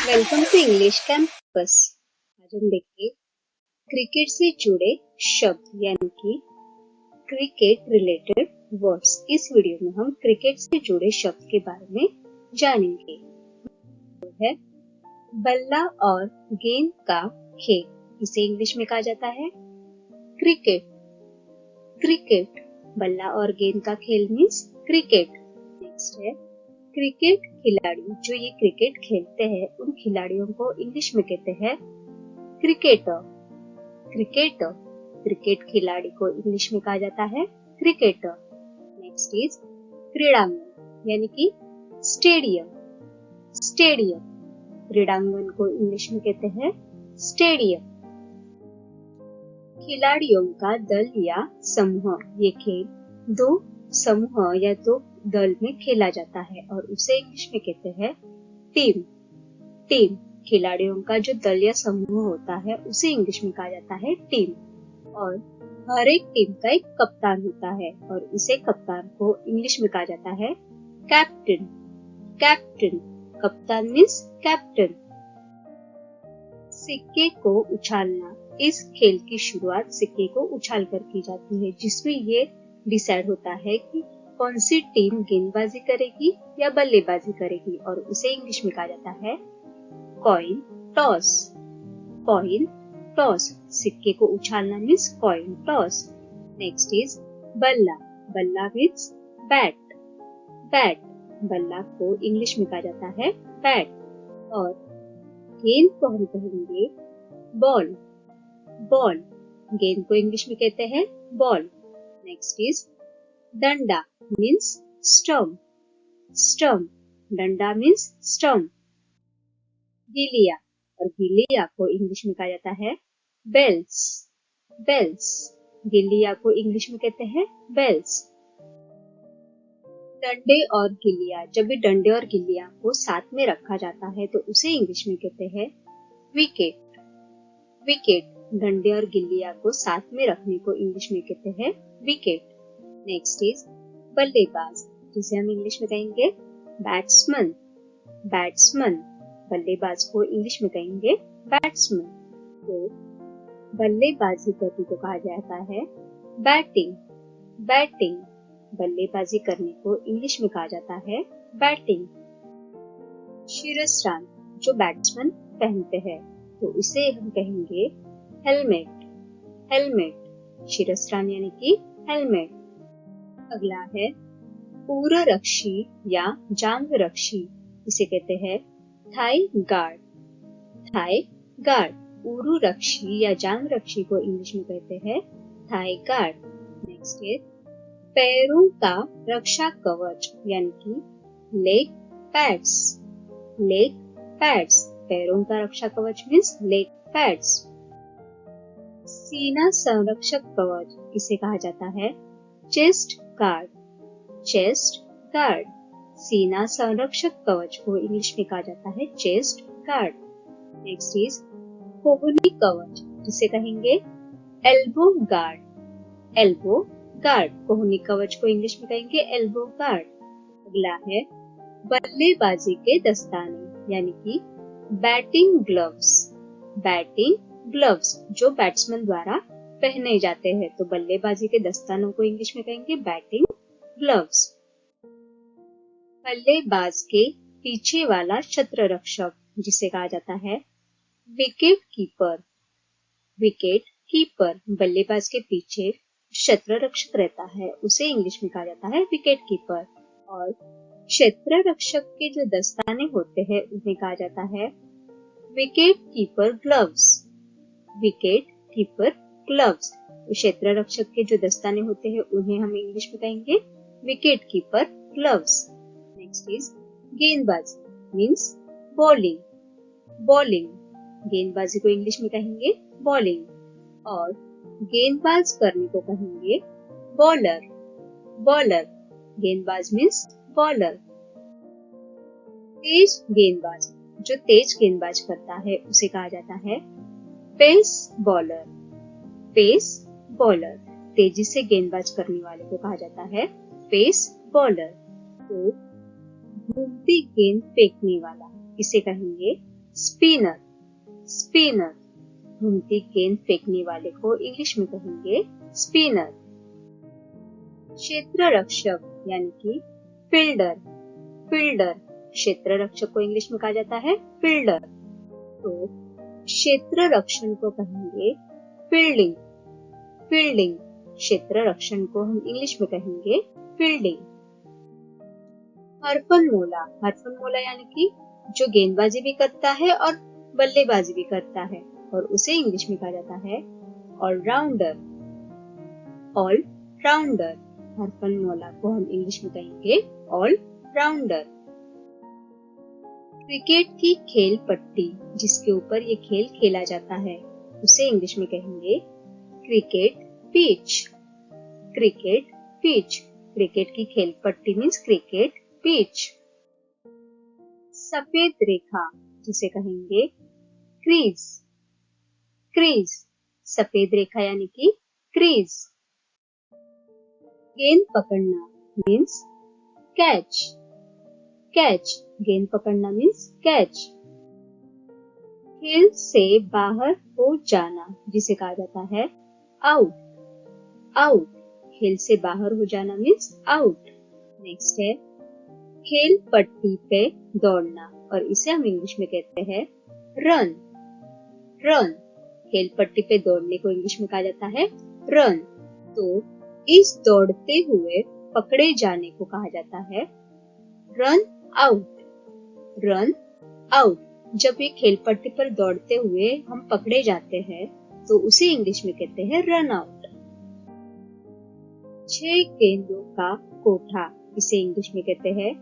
Welcome to English campus. आज हम देखेंगे क्रिकेट से जुड़े शब्द यानी कि क्रिकेट रिलेटेड वर्ड्स। इस वीडियो में हम क्रिकेट से जुड़े शब्द के बारे में जानेंगे। तो है बल्ला और गेंद का खेल, इसे इंग्लिश में कहा जाता है क्रिकेट। क्रिकेट, बल्ला और गेंद का खेल मीन्स क्रिकेट। नेक्स्ट है क्रिकेट खिलाड़ी। जो ये क्रिकेट खेलते हैं उन खिलाड़ियों को इंग्लिश में कहते हैं क्रिकेटर। क्रिकेटर, क्रिकेट खिलाड़ी को इंग्लिश में कहा जाता है क्रिकेटर। नेक्स्ट इज क्रीड़ांगन यानी कि स्टेडियम। स्टेडियम, क्रीड़ांगन को इंग्लिश में कहते हैं स्टेडियम। खिलाड़ियों का दल या समूह, ये खेल दो समूह या दो दल में खेला जाता है और उसे इंग्लिश में कहते हैं टीम। टीम, खिलाड़ियों का जो दल या समूह होता है उसे इंग्लिश में कहा जाता है टीम। और हर एक टीम का एक कप्तान होता है और इसे कप्तान को इंग्लिश में कहा जाता है कैप्टन। कैप्टन, कप्तान मीन्स कैप्टन। सिक्के को उछालना, इस खेल की शुरुआत सिक्के को उछाल कर की जाती है, जिसमें ये डिसाइड होता है कि कौन सी टीम गेंदबाजी करेगी या बल्लेबाजी करेगी और उसे इंग्लिश में कहा जाता है कॉइन टॉस। कॉइन टॉस, सिक्के को उछालना means coin toss. Next is बल्ला। बल्ला मीन्स बैट। बैट, बल्ला को इंग्लिश में कहा जाता है बैट। और गेंद को हम कहेंगे बॉल। बॉल, गेंद को इंग्लिश में कहते हैं बॉल। नेक्स्ट इज डंडा मीन्स स्टम्प। स्टम्प, डंडा मीन्स स्टम्प। गिलिया, और गिलिया को इंग्लिश में कहा जाता है बेल्स। बेल्स, गिलिया को इंग्लिश में कहते हैं बेल्स। डंडे और गिलिया, जब भी डंडे और गिलिया को साथ में रखा जाता है तो उसे इंग्लिश में कहते हैं विकेट। विकेट, डंडे और गिलिया को साथ में रखने को इंग्लिश में कहते हैं विकेट। नेक्स्ट इज बल्लेबाज, जिसे हम इंग्लिश में कहेंगे बैट्समैन। बैट्समैन, बल्लेबाज को इंग्लिश में कहेंगे बैट्समैन। तो बल्लेबाजी करने को कहा जाता है बैटिंग। बैटिंग, बल्लेबाजी करने को इंग्लिश में कहा जाता है बैटिंग। शिरस्त्राण, जो बैट्समैन पहनते हैं तो इसे हम कहेंगे हेलमेट। हेलमेट, शिरस्त्राण यानी कि हेलमेट। अगला है पूर्वरक्षी या जांघ रक्षी, इसे कहते हैं थाई गार्ड। थाई गार्ड, पूर्वरक्षी या जांघ रक्षी को इंग्लिश में कहते हैं थाई गार्ड। नेक्स्ट है पैरों का रक्षा कवच यानी कि लेग पैड्स। लेग पैड्स, पैरों का रक्षा कवच मीन्स लेग पैड्स। सीना संरक्षक कवच, इसे कहा जाता है चेस्ट गार्ड। चेस्ट गार्ड, सीना संरक्षक कवच को इंग्लिश में कहा जाता है चेस्ट गार्ड। नेक्स्ट इज कोहनी कवच, जिसे कहेंगे एल्बो गार्ड। एल्बो गार्ड, कोहनी कवच को इंग्लिश में कहेंगे एल्बो गार्ड। अगला है बल्लेबाजी के दस्ताने यानी कि बैटिंग ग्लव्स। बैटिंग ग्लव्स, जो बैट्समैन द्वारा पहने जाते हैं, तो बल्लेबाजी के दस्तानों को इंग्लिश में कहेंगे बैटिंग ग्लव्स। बल्लेबाज के पीछे वाला छत्र रक्षक, जिसे कहा जाता है विकेट कीपर। विकेट कीपर, बल्लेबाज के पीछे छत्र रक्षक रहता है उसे इंग्लिश में कहा जाता है विकेट कीपर। और क्षेत्र रक्षक के जो दस्ताने होते हैं उन्हें कहा जाता है wicket keeper gloves. Wicket keeper gloves, क्षेत्र रक्षक के जो दस्ताने होते हैं उन्हें हम इंग्लिश में कहेंगे wicket keeper gloves. Next is गेंदबाजी मीन्स बॉलिंग। बॉलिंग, गेंदबाजी को इंग्लिश में कहेंगे बॉलिंग। और गेंदबाज करने को कहेंगे बॉलर। बॉलर, गेंदबाज मीन्स बॉलर। तेज गेंदबाज, जो तेज गेंदबाज करता है उसे कहा जाता है पेस बॉलर। पेस बॉलर, तेजी से गेंदबाज करने वाले को कहा जाता है पेस बॉलर। तो घूमती गेंद फेंकने वाला, इसे कहेंगे स्पिनर, स्पिनर। घूमती गेंद फेंकने वाले को इंग्लिश में कहेंगे स्पिनर। क्षेत्र रक्षक यानी कि फील्डर, फील्डर। क्षेत्र रक्षक को इंग्लिश में कहा जाता है फील्डर। तो क्षेत्र रक्षण को कहेंगे फील्डिंग, फील्डिंग। क्षेत्र रक्षण को हम इंग्लिश में कहेंगे फील्डिंग। हरफनमौला, हरफनमौला यानी कि जो गेंदबाजी भी करता है और बल्लेबाजी भी करता है, और उसे इंग्लिश में कहा जाता है ऑलराउंडर, ऑलराउंडर। हरफनमौला को हम इंग्लिश में कहेंगे ऑलराउंडर। क्रिकेट की खेल पट्टी जिसके ऊपर ये खेल खेला जाता है, उसे इंग्लिश में कहेंगे cricket pitch, cricket pitch. Cricket की खेल पट्टी मीन्स क्रिकेट पिच। सफेद रेखा जिसे कहेंगे क्रीज, क्रीज। सफेद रेखा यानी कि क्रीज। गेंद पकड़ना मीन्स कैच, कैच। गेंद पकड़ना मीन्स कैच। खेल से बाहर हो जाना जिसे कहा जाता है आउट, आउट। खेल से बाहर हो जाना मीन्स आउट। नेक्स्ट है खेल पट्टी पे दौड़ना, और इसे हम इंग्लिश में कहते हैं रन, रन। खेल पट्टी पे दौड़ने को इंग्लिश में कहा जाता है रन। तो इस दौड़ते हुए पकड़े जाने को कहा जाता है रन आउट, रन आउट। जब ये खेल पट्टी पर दौड़ते हुए हम पकड़े जाते हैं तो उसे इंग्लिश में कहते हैं रन आउट। 6 गेंदों का कोठा, इसे इंग्लिश में कहते हैं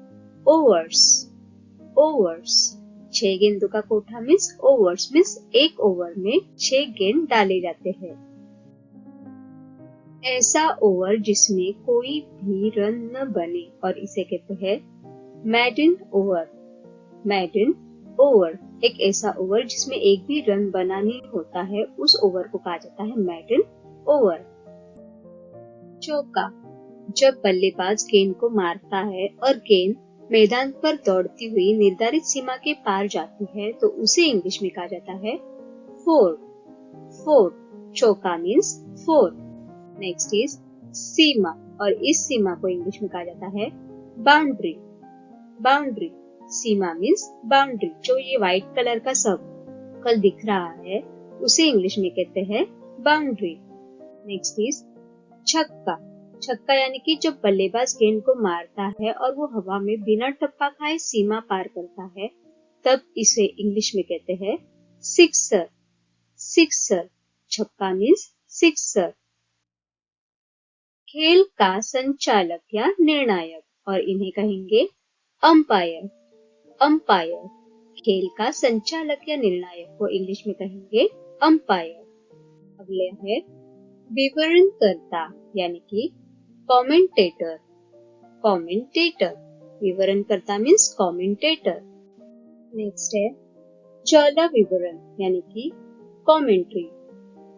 ओवर्स, ओवर्स। 6 गेंदों का कोठा मीन्स ओवर्स, मीन्स एक ओवर में 6 गेंद डाले जाते हैं। ऐसा ओवर जिसमें कोई भी रन न बने, और इसे कहते हैं मैडन ओवर, मैडन ओवर। एक ऐसा ओवर जिसमें एक भी रन बना नहीं होता है, उस ओवर को कहा जाता है मैडन ओवर। चौका, जब बल्लेबाज गेंद को मारता है और गेंद मैदान पर दौड़ती हुई निर्धारित सीमा के पार जाती है तो उसे इंग्लिश में कहा जाता है फोर, फोर। चौका मीन्स फोर। नेक्स्ट इज सीमा, और इस सीमा को इंग्लिश में कहा जाता है बाउंड्री, बाउंड्री। सीमा मीन्स बाउंड्री। जो ये व्हाइट कलर का सर्कल दिख रहा है उसे इंग्लिश में कहते हैं बाउंड्री। नेक्स्ट इज छक्का, छक्का यानी कि जब बल्लेबाज गेंद को मारता है और वो हवा में बिना टप्पा खाए सीमा पार करता है, तब इसे इंग्लिश में कहते हैं सिक्सर, सिक्सर। छक्का मीन्स सिक्सर। खेल का संचालक या निर्णायक, और इन्हें कहेंगे अंपायर, अंपायर। खेल का संचालक या निर्णायक को इंग्लिश में कहेंगे अंपायर। अगले है विवरणकर्ता यानी कि कमेंटेटर, कमेंटेटर। विवरणकर्ता मीन्स कमेंटेटर। नेक्स्ट है चौला विवरण यानी कि कमेंट्री,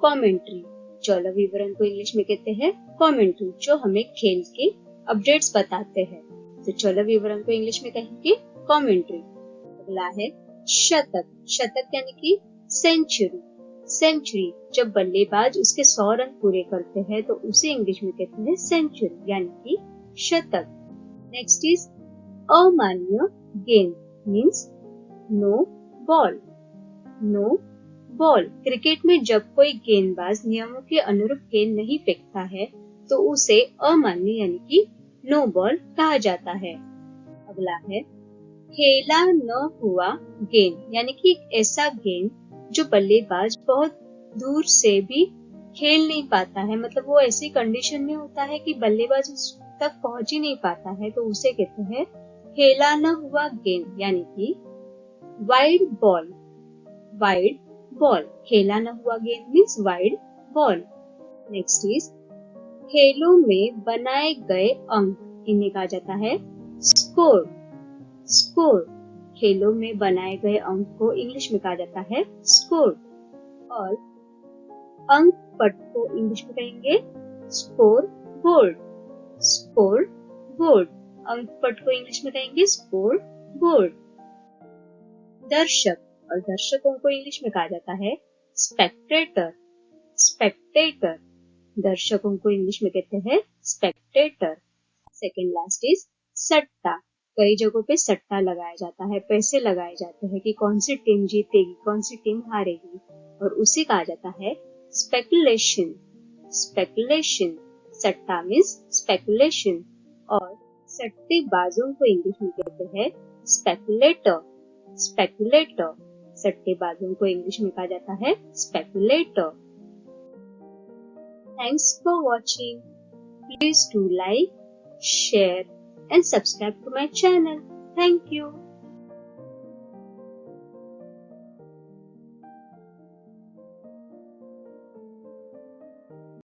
कमेंट्री। चौला विवरण को इंग्लिश में कहते हैं कमेंट्री, जो हमें खेल के अपडेट्स बताते हैं। तो चौला विवरण को इंग्लिश में कहेंगे कमेंट्री। अगला है शतक, शतक यानी कि सेंचुरी, सेंचुरी। जब बल्लेबाज उसके 100 रन पूरे करते हैं तो उसे इंग्लिश में कहते हैं सेंचुरी यानी कि शतक। नेक्स्ट इज अमान्य गेंद means no ball, no ball. Cricket में जब कोई गेंदबाज नियमों के अनुरूप गेंद नहीं फेंकता है तो उसे अमान्य यानी कि नो बॉल कहा जाता है। अगला है खेला न हुआ गेंद यानी कि एक ऐसा गेंद जो बल्लेबाज बहुत दूर से भी खेल नहीं पाता है, मतलब वो ऐसी कंडीशन में होता है कि बल्लेबाज उस तक पहुंच ही नहीं पाता है, तो उसे कहते हैं खेला न हुआ गेंद यानी कि वाइड बॉल, वाइड बॉल। खेला न हुआ गेंद means wide ball. Next is खेलों में बनाए गए अंक, इन्हें कहा जाता है स्कोर, स्कोर। खेलों में बनाए गए अंक को इंग्लिश में कहा जाता है स्कोर। और अंक पट को इंग्लिश में कहेंगे स्कोर बोर्ड, स्कोर बोर्ड। अंक पट को इंग्लिश में कहेंगे स्कोर बोर्ड। दर्शक, और दर्शकों को इंग्लिश में कहा जाता है स्पेक्टेटर। स्पेक्टेटर, दर्शकों को इंग्लिश में कहते हैं स्पेक्टेटर। सेकेंड लास्ट इज सट्टा। कई जगहों पे सट्टा लगाया जाता है, पैसे लगाए जाते हैं कि कौन सी टीम जीतेगी, कौन सी टीम हारेगी, और उसे कहा जाता है स्पेकुलेशन। स्पेकुलेशन, सट्टा मीन्स स्पेकुलेशन। और सट्टेबाजों को इंग्लिश में कहते हैं स्पेकुलेटर। स्पेकुलेटर, सट्टेबाजों को इंग्लिश में कहा जाता है speculator. Thanks for watching. Please do like, share and subscribe to my channel. Thank you.